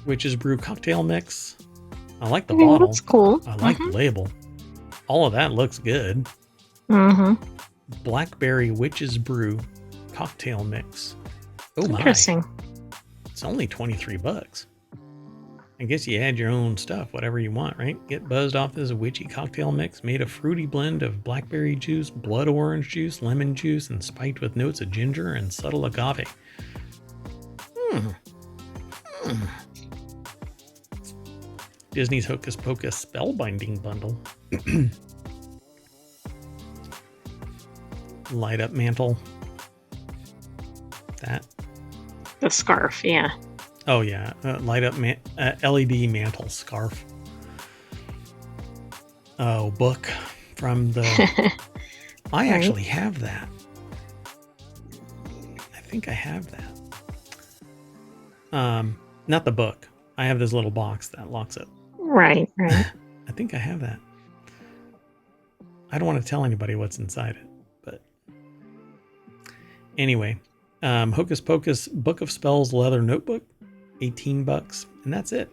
Witch's Brew cocktail mix. I like the bottle.
That's cool.
I like the label. All of that looks good. Blackberry Witch's Brew cocktail mix. Oh my.
Interesting.
It's only $23. I guess you add your own stuff, whatever you want, right? Get buzzed off this witchy cocktail mix made of fruity blend of blackberry juice, blood orange juice, lemon juice, and spiked with notes of ginger and subtle agave. Disney's Hocus Pocus Spellbinding Bundle. Light up mantle. That.
The scarf, yeah.
Oh yeah, light up LED mantle scarf. Oh, book from the... I actually have that. I think I have that. Not the book. I have this little box that locks it.
Right.
I think I have that. I don't want to tell anybody what's inside it, but anyway, Hocus Pocus Book of Spells leather notebook, $18, and that's it.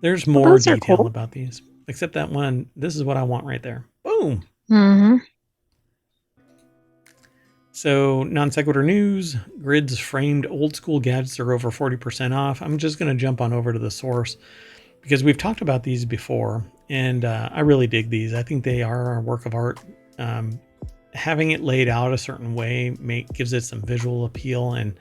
There's more detail about these, except that one. This is what I want right there. Boom. So, Non Sequitur news, Grid's framed old school gadgets are over 40% off. I'm just going to jump on over to the source because we've talked about these before, and I really dig these. I think they are a work of art. Having it laid out a certain way gives it some visual appeal, and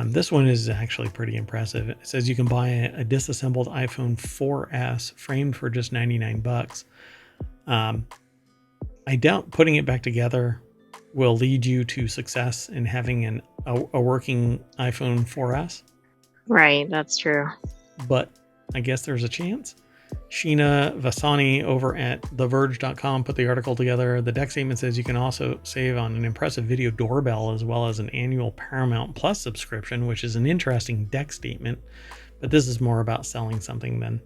this one is actually pretty impressive. It says you can buy a disassembled iPhone 4S framed for just $99. I doubt putting it back together will lead you to success in having a working iPhone 4S.
Right, that's true.
But I guess there's a chance. Sheena Vasani over at TheVerge.com put the article together. The deck statement says you can also save on an impressive video doorbell as well as an annual Paramount Plus subscription, which is an interesting deck statement. But this is more about selling something than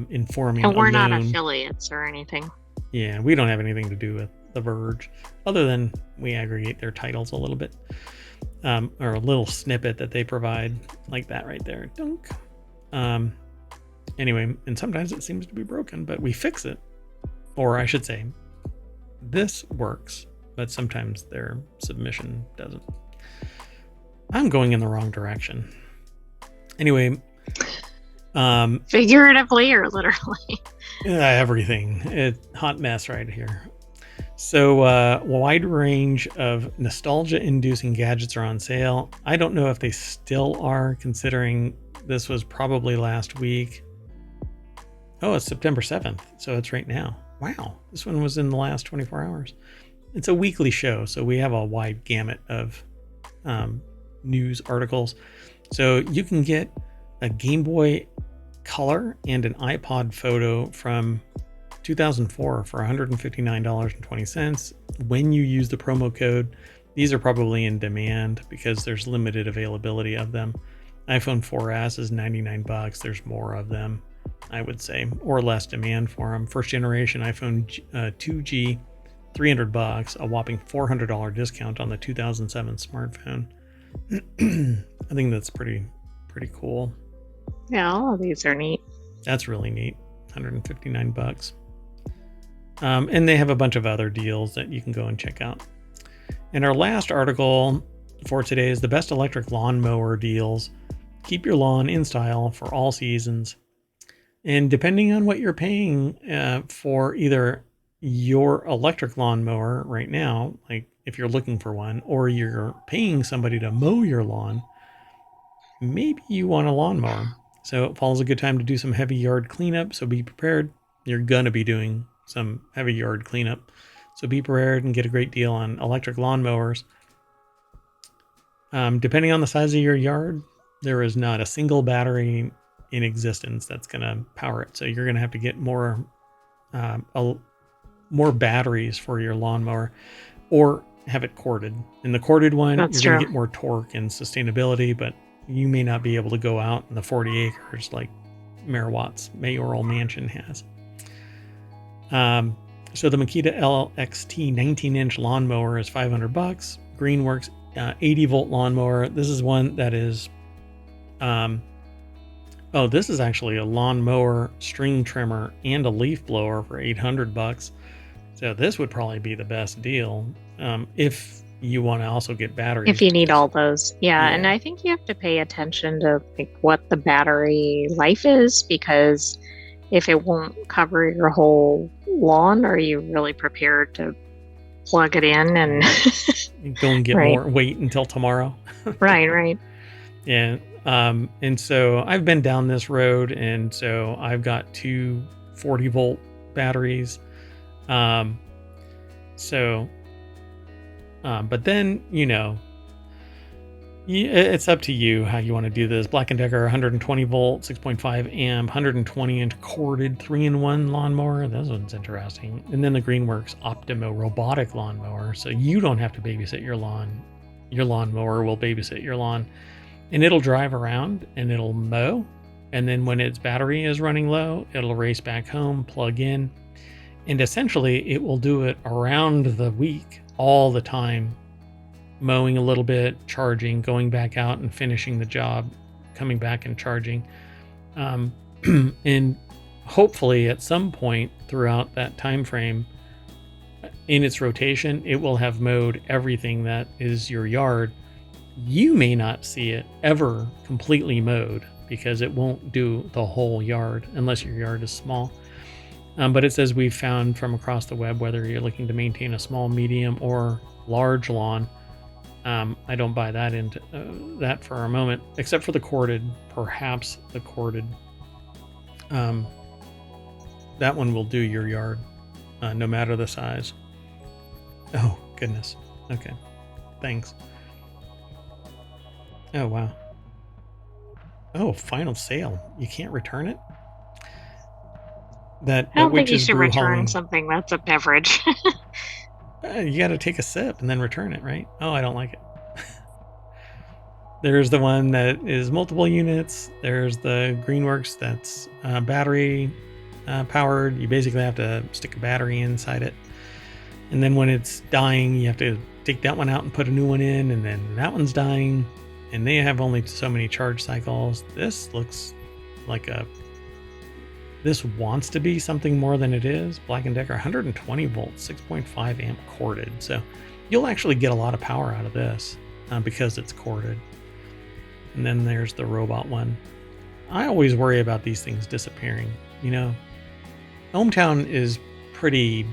informing.
And we're not affiliates or anything.
Yeah, we don't have anything to do with The Verge, other than we aggregate their titles a little bit, or a little snippet that they provide, like that right there. Dunk. Anyway, and sometimes it seems to be broken, but we fix it. Or I should say, this works, but sometimes their submission doesn't. I'm going in the wrong direction. Anyway,
figuratively or literally?
Everything. Hot mess right here. So a wide range of nostalgia-inducing gadgets are on sale. I don't know if they still are, considering this was probably last week. Oh, it's September 7th, so it's right now. Wow, this one was in the last 24 hours. It's a weekly show, so we have a wide gamut of news articles. So you can get a Game Boy Color and an iPod Photo from 2004 for $159.20 when you use the promo code. These are probably in demand because there's limited availability of them. iPhone 4S is $99. There's more of them, I would say, or less demand for them. First generation iPhone 2G, $300, a whopping $400 discount on the 2007 smartphone. I think that's pretty cool.
Yeah, all of these are neat.
That's really neat. $159. And they have a bunch of other deals that you can go and check out. And our last article for today is the best electric lawnmower deals. Keep your lawn in style for all seasons. And depending on what you're paying for either your electric lawnmower right now, like if you're looking for one, or you're paying somebody to mow your lawn, maybe you want a lawnmower. So fall's a good time to do some heavy yard cleanup, so be prepared. You're going to be doing some heavy yard cleanup. So be prepared and get a great deal on electric lawnmowers. Depending on the size of your yard, there is not a single battery in existence that's going to power it. So you're going to have to get more batteries for your lawnmower, or have it corded. In the corded one, you're going to get more torque and sustainability, but you may not be able to go out in the 40 acres like Merawatt's mayoral mansion has. So the Makita LXT 19-inch lawnmower is $500. Greenworks 80-volt lawnmower. This is one that is, this is actually a lawnmower, string trimmer, and a leaf blower for $800. So this would probably be the best deal if you want to also get batteries.
If you need all those. Yeah, and I think you have to pay attention to like what the battery life is, because if it won't cover your whole lawn, are you really prepared to plug it in and
go and get more, wait until tomorrow?
Right.
Yeah. And so I've been down this road, and so I've got two 40-volt batteries. But then, it's up to you how you want to do this. Black & Decker 120 volt, 6.5 amp, 120 inch corded 3-in-1 lawnmower. This one's interesting. And then the Greenworks Optimo robotic lawnmower. So you don't have to babysit your lawn. Your lawnmower will babysit your lawn, and it'll drive around and it'll mow. And then when its battery is running low, it'll race back home, plug in, and essentially it will do it around the week, all the time, mowing a little bit, charging, going back out and finishing the job, coming back and charging. And hopefully at some point throughout that time frame in its rotation, it will have mowed everything that is your yard. You may not see it ever completely mowed because it won't do the whole yard unless your yard is small. But it says we've found from across the web, whether you're looking to maintain a small, medium, or large lawn. I don't buy that into that for a moment, except for the corded. Perhaps the corded. That one will do your yard, no matter the size. Oh, goodness. Okay. Thanks. Oh, wow. Oh, final sale. You can't return it?
I don't think you should return something that's a beverage.
You got to take a sip and then return it, right? Oh, I don't like it. There's the one that is multiple units. There's the Greenworks that's battery powered. You basically have to stick a battery inside it. And then when it's dying, you have to take that one out and put a new one in. And then that one's dying. And they have only so many charge cycles. This looks like this wants to be something more than it is. Black & Decker 120 volts, 6.5 amp corded. So you'll actually get a lot of power out of this because it's corded. And then there's the robot one. I always worry about these things disappearing. ohmTown is pretty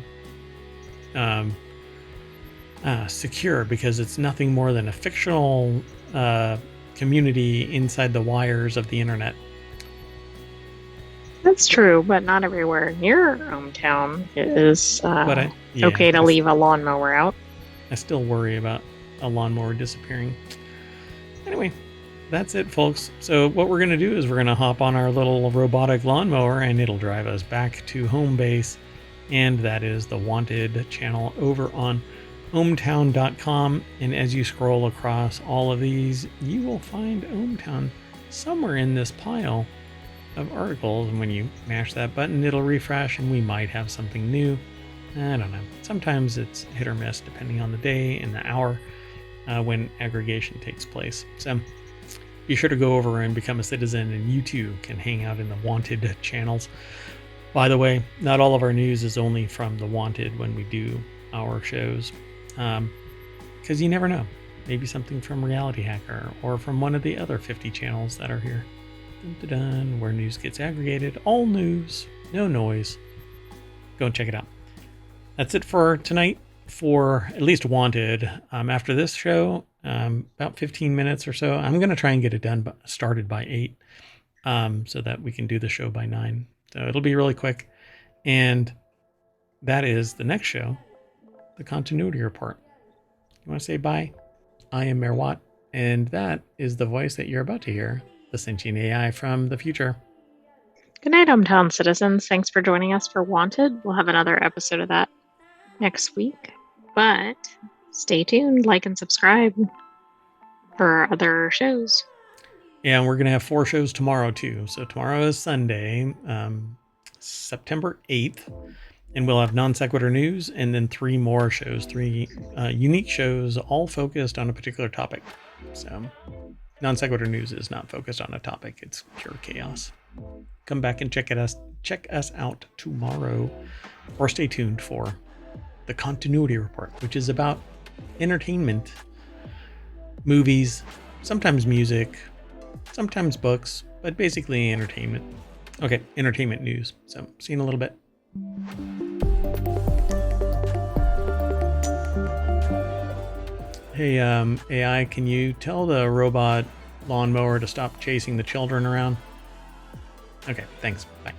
secure because it's nothing more than a fictional community inside the wires of the internet.
That's true, but not everywhere near ohmTown is okay to leave a lawnmower out.
I still worry about a lawnmower disappearing. Anyway, that's it, folks. So what we're going to do is we're going to hop on our little robotic lawnmower, and it'll drive us back to home base. And that is the Wanted channel over on ohmTown.com. And as you scroll across all of these, you will find ohmTown somewhere in this pile of articles, and when you mash that button, it'll refresh and we might have something new. I don't know. Sometimes it's hit or miss depending on the day and the hour when aggregation takes place. So be sure to go over and become a citizen, and you too can hang out in the Wanted channels. By the way, not all of our news is only from the Wanted when we do our shows, because you never know. Maybe something from Reality Hacker or from one of the other 50 channels that are here. Dun, where news gets aggregated. All news, no noise. Go and check it out. That's it for tonight for at least Wanted. After this show, about 15 minutes or so, I'm going to try and get it done, started by 8, so that we can do the show by 9. So it'll be really quick. And that is the next show, the Continuity Report. You want to say bye? I am Mayor Watt, and that is the voice that you're about to hear, the Sentient AI from the future.
Good night, ohmTown citizens. Thanks for joining us for Wanted. We'll have another episode of that next week. But stay tuned, like and subscribe for other shows.
And we're going to have 4 shows tomorrow, too. So tomorrow is Sunday, September 8th. And we'll have Non Sequitur News and then 3 more shows, 3 unique shows, all focused on a particular topic. So Non Sequitur News is not focused on a topic. It's pure chaos. Come back and check us out tomorrow. Or stay tuned for the Continuity Report, which is about entertainment, movies, sometimes music, sometimes books, but basically entertainment. Okay, entertainment news. So see you in a little bit. Hey, AI, can you tell the robot lawnmower to stop chasing the children around? Okay, thanks. Bye.